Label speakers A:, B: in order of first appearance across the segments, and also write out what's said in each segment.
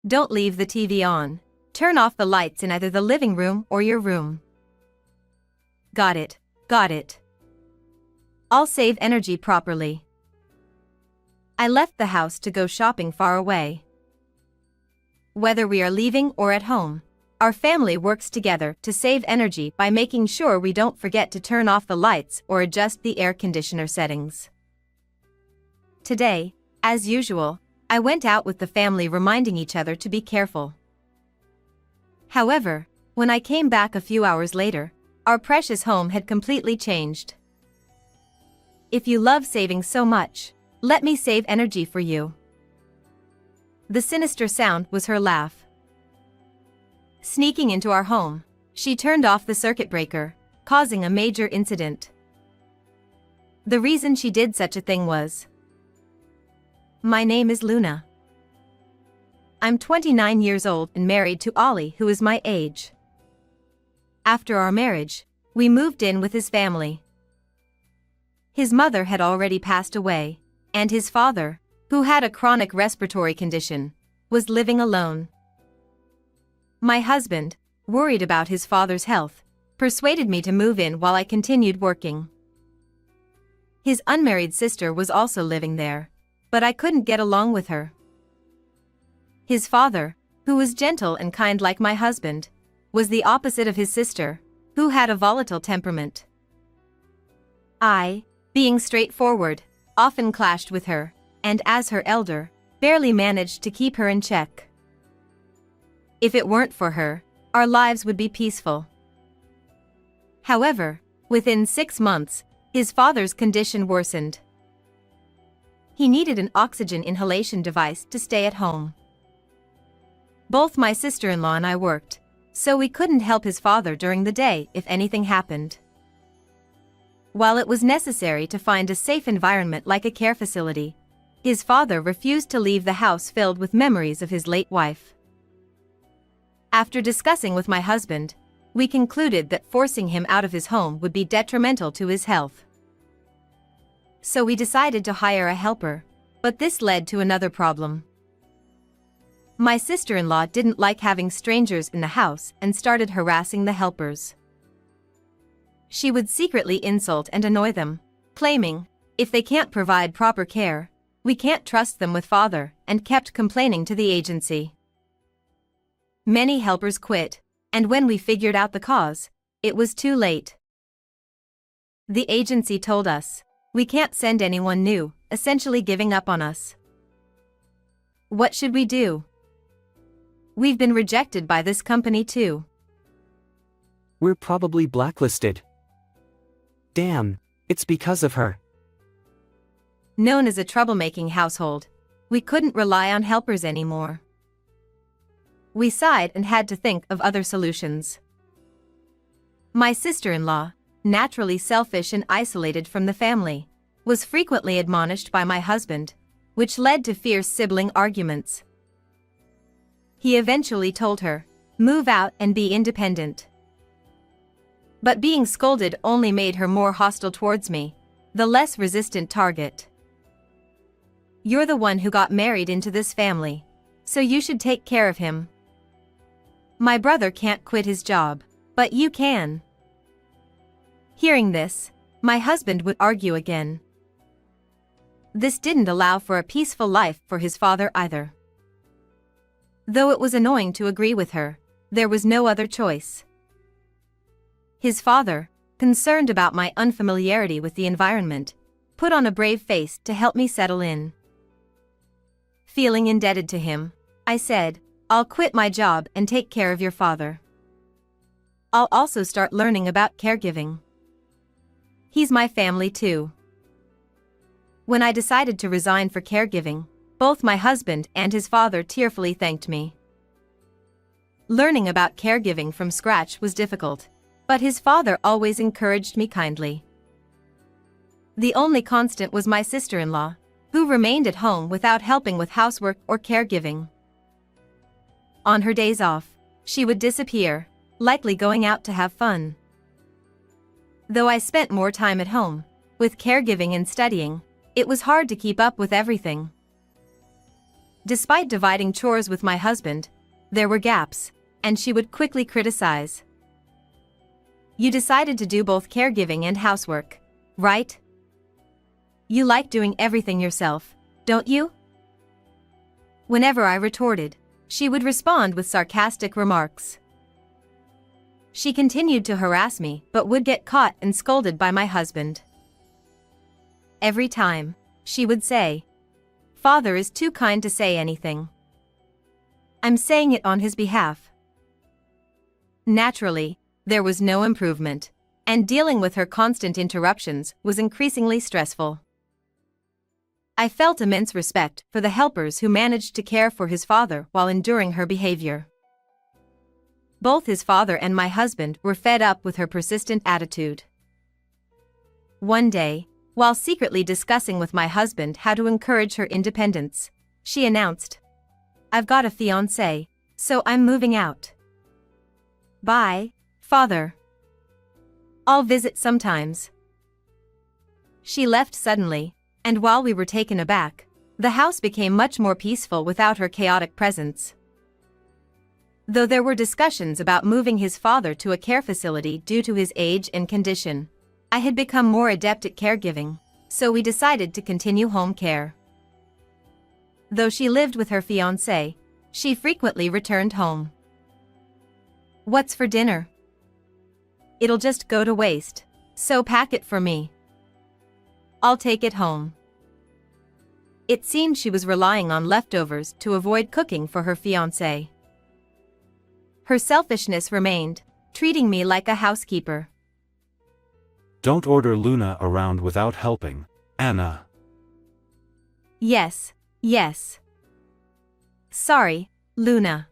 A: Don't leave the TV on. Turn off the lights in either the living room or your room. Got it, got it. I'll save energy properly. I left the house to go shopping far away. Whether we are leaving or at home, our family works together to save energy by making sure we don't forget to turn off the lights or adjust the air conditioner settings. Today, as usual, I went out with the family reminding each other to be careful. However, when I came back a few hours later, our precious home had completely changed. If you love saving so much, let me save energy for you. The sinister sound was her laugh. Sneaking into our home, she turned off the circuit breaker, causing a major incident. The reason she did such a thing was, my name is Luna. I'm 29 years old and married to Ollie, who is my age. After our marriage, we moved in with his family. His mother had already passed away, and his father, who had a chronic respiratory condition, was living alone. My husband, worried about his father's health, persuaded me to move in while I continued working. His unmarried sister was also living there, but I couldn't get along with her. His father, who was gentle and kind like my husband, was the opposite of his sister, who had a volatile temperament. I, being straightforward, often clashed with her, and as her elder, barely managed to keep her in check. If it weren't for her, our lives would be peaceful. However, within 6 months, his father's condition worsened. He needed an oxygen inhalation device to stay at home. Both my sister-in-law and I worked, so we couldn't help his father during the day if anything happened. While it was necessary to find a safe environment like a care facility, his father refused to leave the house filled with memories of his late wife. After discussing with my husband, we concluded that forcing him out of his home would be detrimental to his health. So we decided to hire a helper, but this led to another problem. My sister-in-law didn't like having strangers in the house and started harassing the helpers. She would secretly insult and annoy them, claiming, if they can't provide proper care, we can't trust them with father, and kept complaining to the agency. Many helpers quit, and when we figured out the cause, it was too late. The agency told us, we can't send anyone new, essentially giving up on us. What should we do? We've been rejected by this company too.
B: We're probably blacklisted. Damn, it's because of her.
A: Known as a troublemaking household, we couldn't rely on helpers anymore. We sighed and had to think of other solutions. My sister-in-law, naturally selfish and isolated from the family, was frequently admonished by my husband, which led to fierce sibling arguments. He eventually told her, move out and be independent. But being scolded only made her more hostile towards me, the less resistant target. You're the one who got married into this family, so you should take care of him. My brother can't quit his job, but you can. Hearing this, my husband would argue again. This didn't allow for a peaceful life for his father either. Though it was annoying to agree with her, there was no other choice. His father, concerned about my unfamiliarity with the environment, put on a brave face to help me settle in. Feeling indebted to him, I said, I'll quit my job and take care of your father. I'll also start learning about caregiving. He's my family too. When I decided to resign for caregiving, both my husband and his father tearfully thanked me. Learning about caregiving from scratch was difficult, but his father always encouraged me kindly. The only constant was my sister-in-law, who remained at home without helping with housework or caregiving. On her days off, she would disappear, likely going out to have fun. Though I spent more time at home, with caregiving and studying, it was hard to keep up with everything. Despite dividing chores with my husband, there were gaps, and she would quickly criticize. You decided to do both caregiving and housework, right? You like doing everything yourself, don't you? Whenever I retorted, she would respond with sarcastic remarks. She continued to harass me but would get caught and scolded by my husband. Every time, she would say, "Father is too kind to say anything. I'm saying it on his behalf." Naturally, there was no improvement, and dealing with her constant interruptions was increasingly stressful. I felt immense respect for the helpers who managed to care for his father while enduring her behavior. Both his father and my husband were fed up with her persistent attitude. One day, while secretly discussing with my husband how to encourage her independence, she announced, "I've got a fiancé, so I'm moving out. Bye, father. I'll visit sometimes." She left suddenly, and while we were taken aback, the house became much more peaceful without her chaotic presence. Though there were discussions about moving his father to a care facility due to his age and condition, I had become more adept at caregiving, so we decided to continue home care. Though she lived with her fiancé, she frequently returned home. "What's for dinner? It'll just go to waste, so pack it for me. I'll take it home." It seemed she was relying on leftovers to avoid cooking for her fiancé. Her selfishness remained, treating me like a housekeeper.
C: Don't order Luna around without helping, Anna.
A: Yes, yes. Sorry, Luna.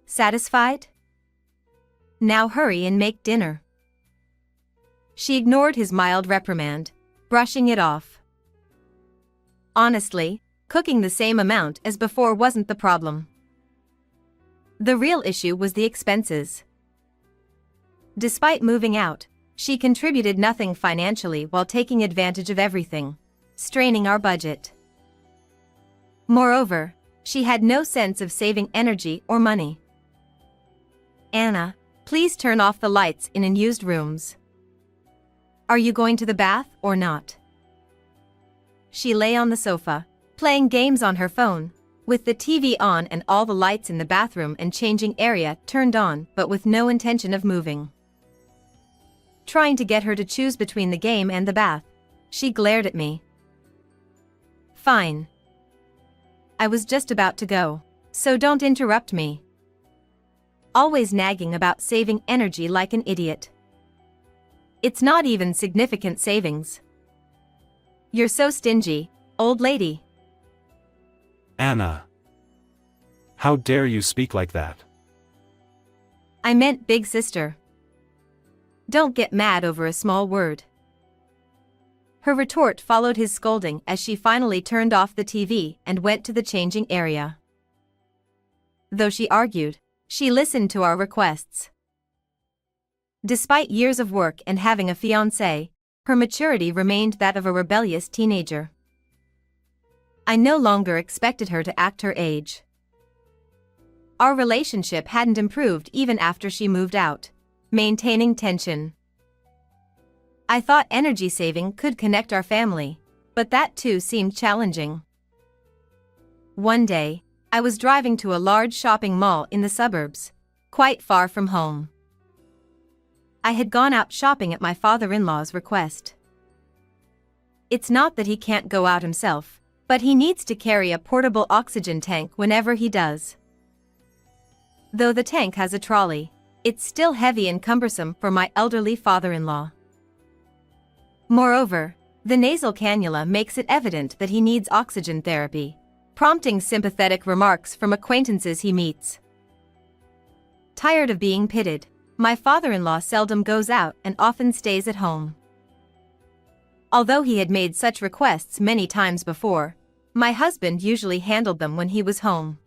A: Satisfied? Now hurry and make dinner. She ignored his mild reprimand, brushing it off. Honestly, cooking the same amount as before wasn't the problem. The real issue was the expenses. Despite moving out, she contributed nothing financially while taking advantage of everything, straining our budget. Moreover, she had no sense of saving energy or money. "Anna, please turn off the lights in unused rooms. Are you going to the bath or not?" She lay on the sofa, playing games on her phone, with the TV on and all the lights in the bathroom and changing area turned on but with no intention of moving. Trying to get her to choose between the game and the bath, she glared at me. "Fine. I was just about to go, so don't interrupt me." Always nagging about saving energy like an idiot. It's not even significant savings. You're so stingy, old lady.
C: Anna. How dare you speak like that?
A: I meant big sister. Don't get mad over a small word. Her retort followed his scolding as she finally turned off the TV and went to the changing area. Though she argued, she listened to our requests. Despite years of work and having a fiancé, her maturity remained that of a rebellious teenager. I no longer expected her to act her age. Our relationship hadn't improved even after she moved out, maintaining tension. I thought energy saving could connect our family, but that too seemed challenging. One day, I was driving to a large shopping mall in the suburbs, quite far from home. I had gone out shopping at my father-in-law's request. It's not that he can't go out himself, but he needs to carry a portable oxygen tank whenever he does. Though the tank has a trolley, it's still heavy and cumbersome for my elderly father-in-law. Moreover, the nasal cannula makes it evident that he needs oxygen therapy, prompting sympathetic remarks from acquaintances he meets. Tired of being pitted, my father-in-law seldom goes out and often stays at home. Although he had made such requests many times before, my husband usually handled them when he was home.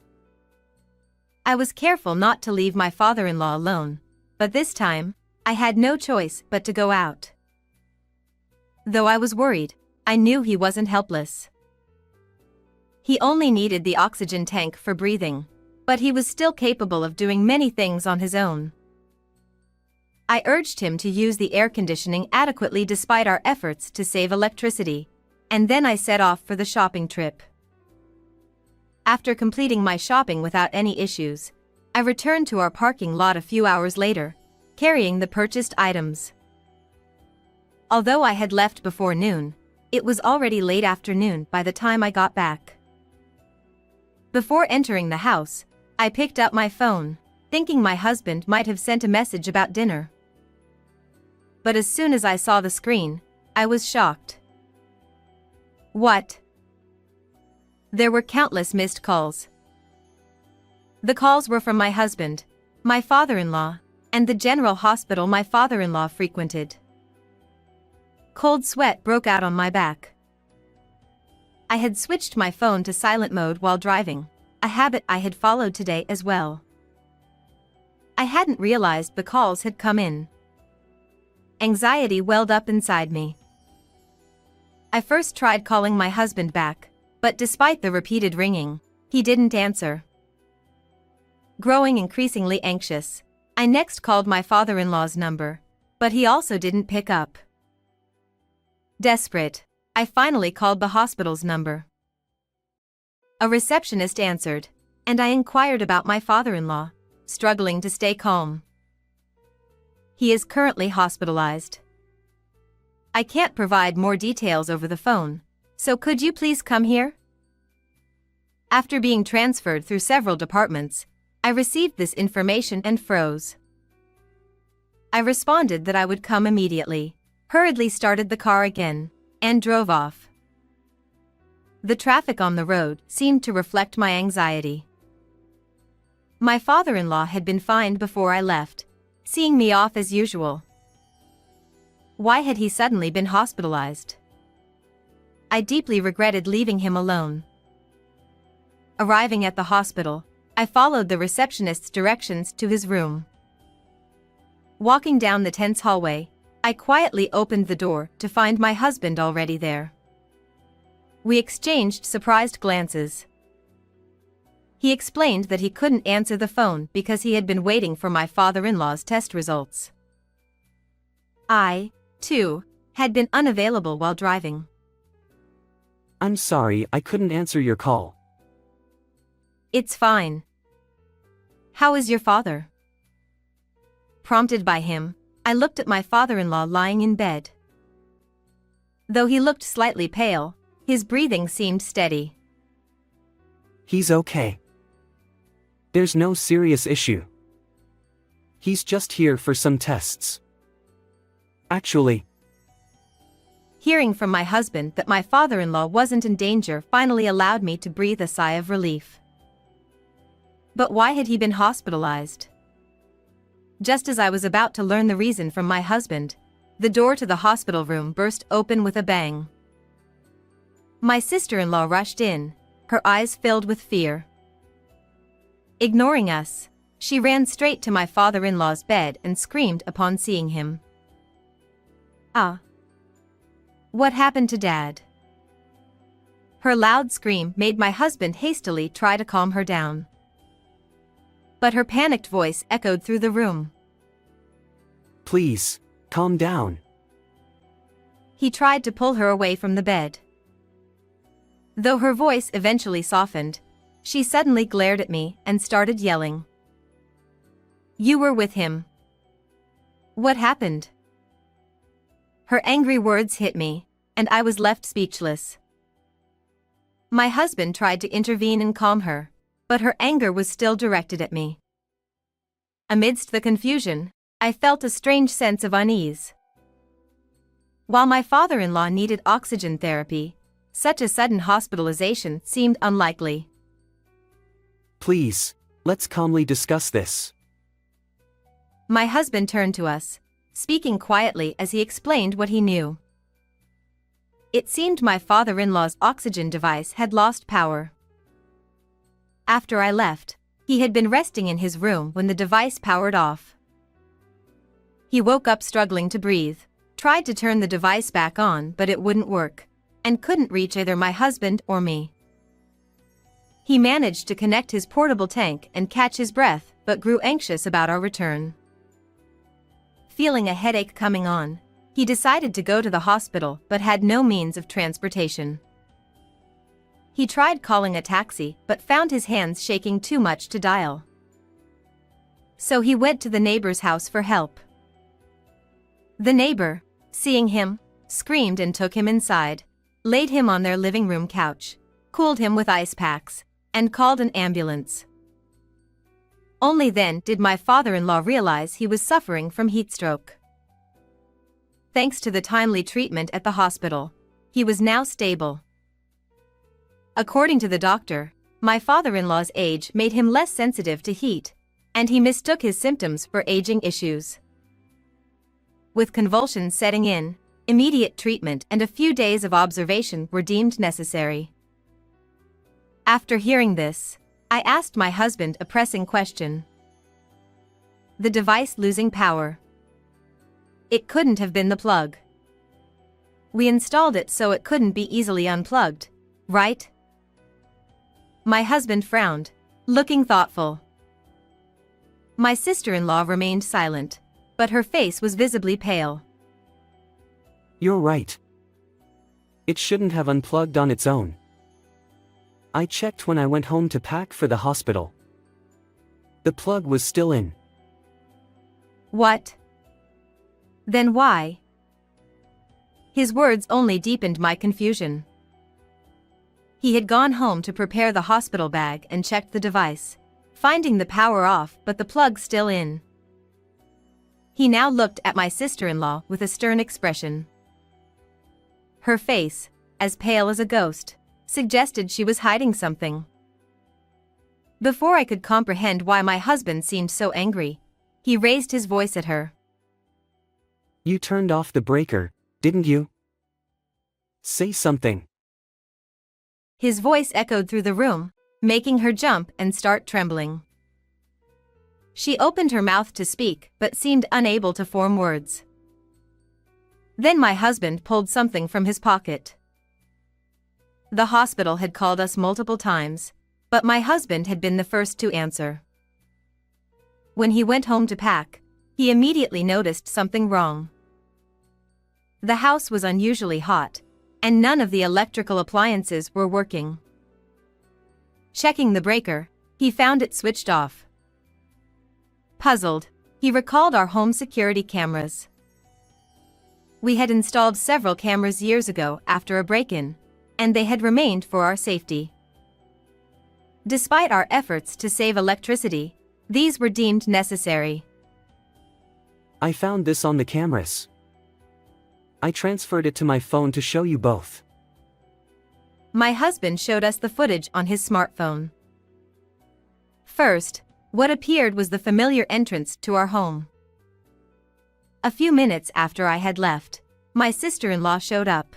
A: I was careful not to leave my father-in-law alone, but this time, I had no choice but to go out. Though I was worried, I knew he wasn't helpless. He only needed the oxygen tank for breathing, but he was still capable of doing many things on his own. I urged him to use the air conditioning adequately despite our efforts to save electricity, and then I set off for the shopping trip. After completing my shopping without any issues, I returned to our parking lot a few hours later, carrying the purchased items. Although I had left before noon, it was already late afternoon by the time I got back. Before entering the house, I picked up my phone, thinking my husband might have sent a message about dinner. But as soon as I saw the screen, I was shocked. What? There were countless missed calls. The calls were from my husband, my father-in-law, and the general hospital my father-in-law frequented. Cold sweat broke out on my back. I had switched my phone to silent mode while driving, a habit I had followed today as well. I hadn't realized the calls had come in. Anxiety welled up inside me. I first tried calling my husband back, but despite the repeated ringing, he didn't answer. Growing increasingly anxious, I next called my father-in-law's number, but he also didn't pick up. Desperate, I finally called the hospital's number. A receptionist answered, and I inquired about my father-in-law, struggling to stay calm. He is currently hospitalized. I can't provide more details over the phone, so could you please come here? After being transferred through several departments, I received this information and froze. I responded that I would come immediately, hurriedly started the car again, and drove off. The traffic on the road seemed to reflect my anxiety. My father-in-law had been fined before I left, seeing me off as usual. Why had he suddenly been hospitalized? I deeply regretted leaving him alone. Arriving at the hospital, I followed the receptionist's directions to his room. Walking down the tense hallway, I quietly opened the door to find my husband already there. We exchanged surprised glances. He explained that he couldn't answer the phone because he had been waiting for my father-in-law's test results. I, too, had been unavailable while driving.
B: I'm sorry, I couldn't answer your call.
A: It's fine. How is your father? Prompted by him, I looked at my father-in-law lying in bed. Though he looked slightly pale, his breathing seemed steady.
B: He's okay. There's no serious issue. He's just here for some tests. Actually,
A: hearing from my husband that my father-in-law wasn't in danger finally allowed me to breathe a sigh of relief. But why had he been hospitalized? Just as I was about to learn the reason from my husband, the door to the hospital room burst open with a bang. My sister-in-law rushed in, her eyes filled with fear. Ignoring us, she ran straight to my father-in-law's bed and screamed upon seeing him. "Ah! What happened to Dad?" Her loud scream made my husband hastily try to calm her down. But her panicked voice echoed through the room.
B: Please, calm down.
A: He tried to pull her away from the bed. Though her voice eventually softened, she suddenly glared at me and started yelling. "You were with him. What happened?" Her angry words hit me, and I was left speechless. My husband tried to intervene and calm her, but her anger was still directed at me. Amidst the confusion, I felt a strange sense of unease. While my father-in-law needed oxygen therapy, such a sudden hospitalization seemed unlikely.
B: Please, let's calmly discuss this.
A: My husband turned to us, speaking quietly as he explained what he knew. It seemed my father-in-law's oxygen device had lost power. After I left, he had been resting in his room when the device powered off. He woke up struggling to breathe, tried to turn the device back on but it wouldn't work, and couldn't reach either my husband or me. He managed to connect his portable tank and catch his breath, but grew anxious about our return. Feeling a headache coming on, he decided to go to the hospital but had no means of transportation. He tried calling a taxi but found his hands shaking too much to dial. So he went to the neighbor's house for help. The neighbor, seeing him, screamed and took him inside, laid him on their living room couch, cooled him with ice packs, and called an ambulance. Only then did my father-in-law realize he was suffering from heat stroke. Thanks to the timely treatment at the hospital, he was now stable. According to the doctor, my father-in-law's age made him less sensitive to heat, and he mistook his symptoms for aging issues. With convulsions setting in, immediate treatment and a few days of observation were deemed necessary. After hearing this, I asked my husband a pressing question. The device losing power. It couldn't have been the plug. We installed it so it couldn't be easily unplugged, right? My husband frowned, looking thoughtful. My sister-in-law remained silent, but her face was visibly pale.
B: You're right. It shouldn't have unplugged on its own. I checked when I went home to pack for the hospital. The plug was still in.
A: What? Then why? His words only deepened my confusion. He had gone home to prepare the hospital bag and checked the device, finding the power off but the plug still in. He now looked at my sister-in-law with a stern expression. Her face, as pale as a ghost, suggested she was hiding something. Before I could comprehend why my husband seemed so angry, he raised his voice at her.
B: You turned off the breaker, didn't you? Say something.
A: His voice echoed through the room, making her jump and start trembling. She opened her mouth to speak but seemed unable to form words. Then my husband pulled something from his pocket. The hospital had called us multiple times, but my husband had been the first to answer. When he went home to pack, he immediately noticed something wrong. The house was unusually hot, and none of the electrical appliances were working. Checking the breaker, he found it switched off. Puzzled, he recalled our home security cameras. We had installed several cameras years ago after a break-in, and they had remained for our safety. Despite our efforts to save electricity, these were deemed necessary.
B: I found this on the cameras. I transferred it to my phone to show you both.
A: My husband showed us the footage on his smartphone. First, what appeared was the familiar entrance to our home. A few minutes after I had left, my sister-in-law showed up.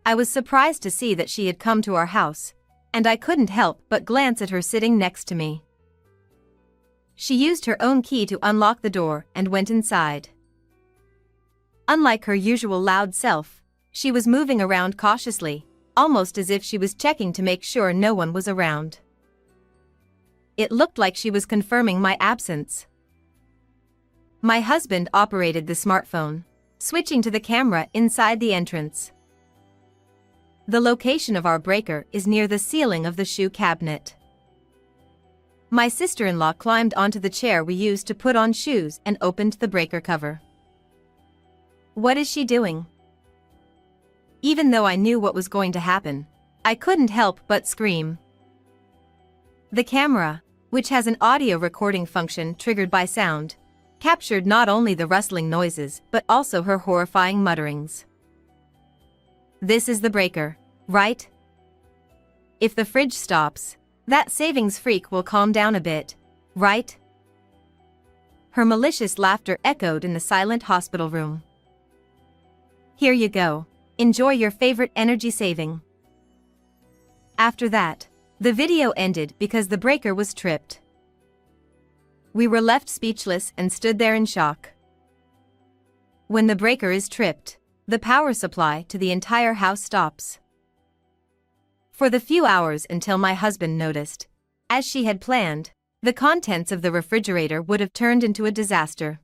A: I was surprised to see that she had come to our house, and I couldn't help but glance at her sitting next to me. She used her own key to unlock the door and went inside. Unlike her usual loud self, she was moving around cautiously, almost as if she was checking to make sure no one was around. It looked like she was confirming my absence. My husband operated the smartphone, switching to the camera inside the entrance. The location of our breaker is near the ceiling of the shoe cabinet. My sister-in-law climbed onto the chair we used to put on shoes and opened the breaker cover. What is she doing? Even though I knew what was going to happen, I couldn't help but scream. The camera, which has an audio recording function triggered by sound, captured not only the rustling noises but also her horrifying mutterings. This is the breaker, right? If the fridge stops, that savings freak will calm down a bit, right? Her malicious laughter echoed in the silent hospital room. Here you go. Enjoy your favorite energy saving. After that, the video ended because the breaker was tripped. We were left speechless and stood there in shock. When the breaker is tripped, the power supply to the entire house stops. For the few hours until my husband noticed. As she had planned, the contents of the refrigerator would have turned into a disaster.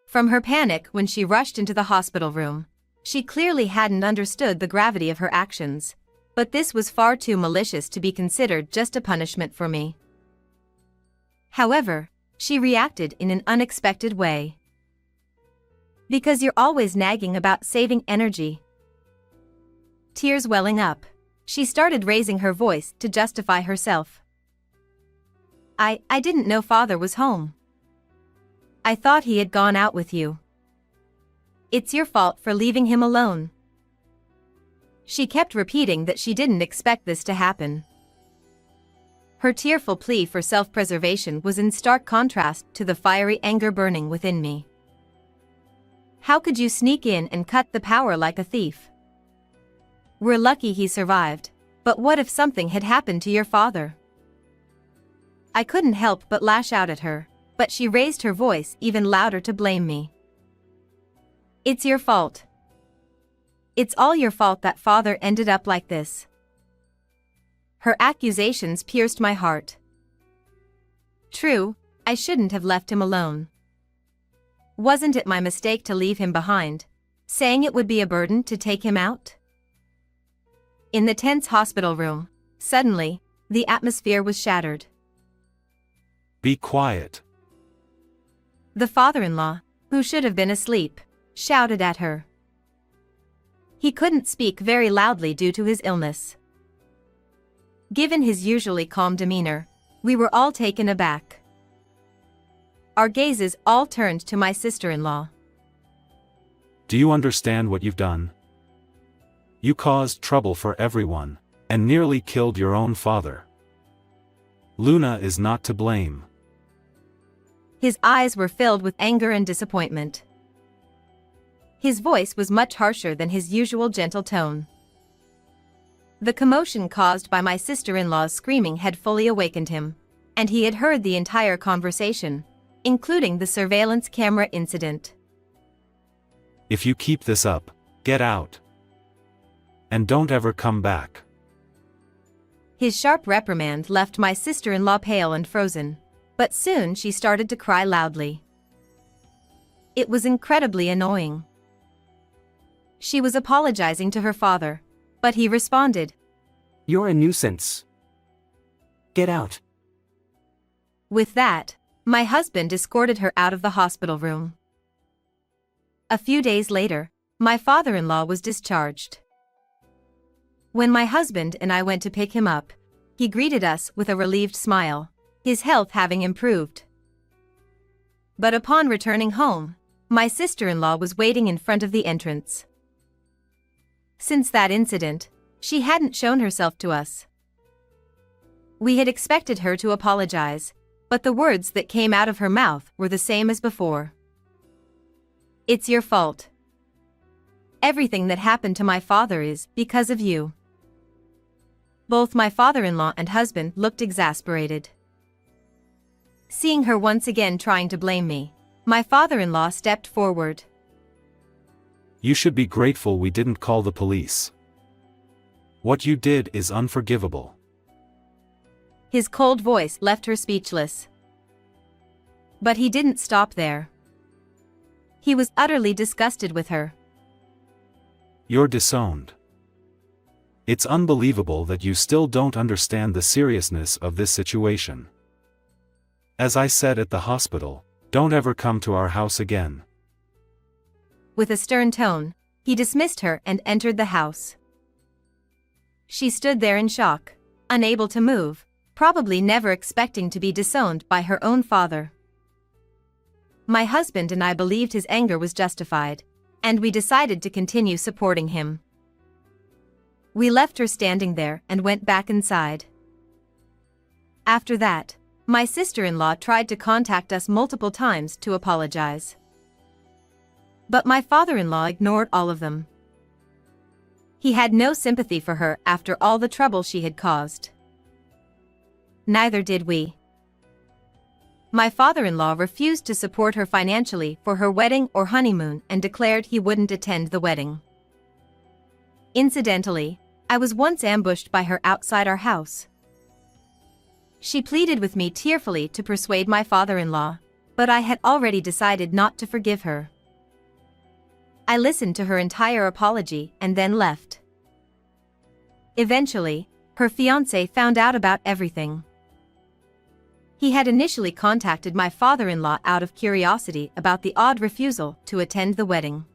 A: From her panic when she rushed into the hospital room, she clearly hadn't understood the gravity of her actions, but this was far too malicious to be considered just a punishment for me. However, she reacted in an unexpected way. Because you're always nagging about saving energy. Tears welling up, she started raising her voice to justify herself. I didn't know father was home. I thought he had gone out with you. It's your fault for leaving him alone. She kept repeating that she didn't expect this to happen. Her tearful plea for self-preservation was in stark contrast to the fiery anger burning within me. How could you sneak in and cut the power like a thief? We're lucky he survived, but what if something had happened to your father? I couldn't help but lash out at her, but she raised her voice even louder to blame me. It's your fault. It's all your fault that father ended up like this. Her accusations pierced my heart. True, I shouldn't have left him alone. Wasn't it my mistake to leave him behind, saying it would be a burden to take him out? In the tense hospital room, suddenly, the atmosphere was shattered.
C: Be quiet.
A: The father-in-law, who should have been asleep, shouted at her. He couldn't speak very loudly due to his illness. Given his usually calm demeanor, we were all taken aback. Our gazes all turned to my sister-in-law.
C: Do you understand what you've done? You caused trouble for everyone, and nearly killed your own father. Luna is not to blame.
A: His eyes were filled with anger and disappointment. His voice was much harsher than his usual gentle tone. The commotion caused by my sister-in-law's screaming had fully awakened him, and he had heard the entire conversation, including the surveillance camera incident.
C: If you keep this up, get out. And don't ever come back.
A: His sharp reprimand left my sister-in-law pale and frozen, but soon she started to cry loudly. It was incredibly annoying. She was apologizing to her father, but he responded,
B: You're a nuisance. Get out.
A: With that, my husband escorted her out of the hospital room. A few days later, my father-in-law was discharged. When my husband and I went to pick him up, he greeted us with a relieved smile, his health having improved. But upon returning home, my sister-in-law was waiting in front of the entrance. Since that incident, she hadn't shown herself to us. We had expected her to apologize, but the words that came out of her mouth were the same as before. It's your fault. Everything that happened to my father is because of you. Both my father-in-law and husband looked exasperated. Seeing her once again trying to blame me, my father-in-law stepped forward.
C: You should be grateful we didn't call the police. What you did is unforgivable.
A: His cold voice left her speechless. But he didn't stop there. He was utterly disgusted with her.
C: You're disowned. It's unbelievable that you still don't understand the seriousness of this situation. As I said at the hospital, don't ever come to our house again.
A: With a stern tone, he dismissed her and entered the house. She stood there in shock, unable to move, probably never expecting to be disowned by her own father. My husband and I believed his anger was justified, and we decided to continue supporting him. We left her standing there and went back inside. After that, my sister-in-law tried to contact us multiple times to apologize. But my father-in-law ignored all of them. He had no sympathy for her after all the trouble she had caused. Neither did we. My father-in-law refused to support her financially for her wedding or honeymoon and declared he wouldn't attend the wedding. Incidentally, I was once ambushed by her outside our house. She pleaded with me tearfully to persuade my father-in-law, but I had already decided not to forgive her. I listened to her entire apology and then left. Eventually, her fiancé found out about everything. He had initially contacted my father-in-law out of curiosity about the odd refusal to attend the wedding.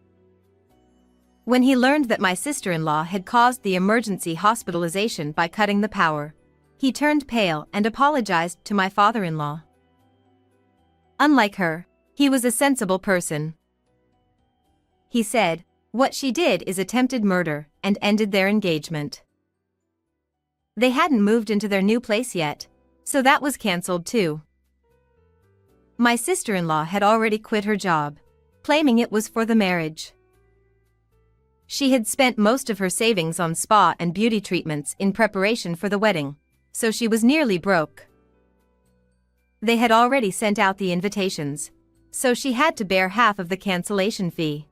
A: When he learned that my sister-in-law had caused the emergency hospitalization by cutting the power, he turned pale and apologized to my father-in-law. Unlike her, he was a sensible person. He said, "What she did is attempted murder," and ended their engagement. They hadn't moved into their new place yet, so that was cancelled too. My sister-in-law had already quit her job, claiming it was for the marriage. She had spent most of her savings on spa and beauty treatments in preparation for the wedding, so she was nearly broke. They had already sent out the invitations, so she had to bear half of the cancellation fee.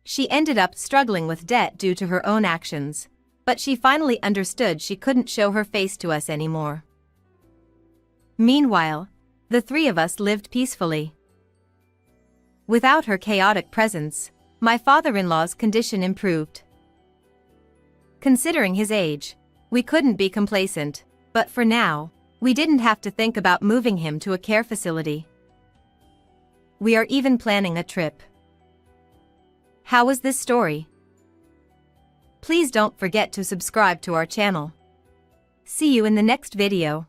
A: She ended up struggling with debt due to her own actions, but she finally understood she couldn't show her face to us anymore. Meanwhile, the three of us lived peacefully. Without her chaotic presence, my father-in-law's condition improved. Considering his age, we couldn't be complacent, but for now, we didn't have to think about moving him to a care facility. We are even planning a trip. How was this story? Please don't forget to subscribe to our channel. See you in the next video.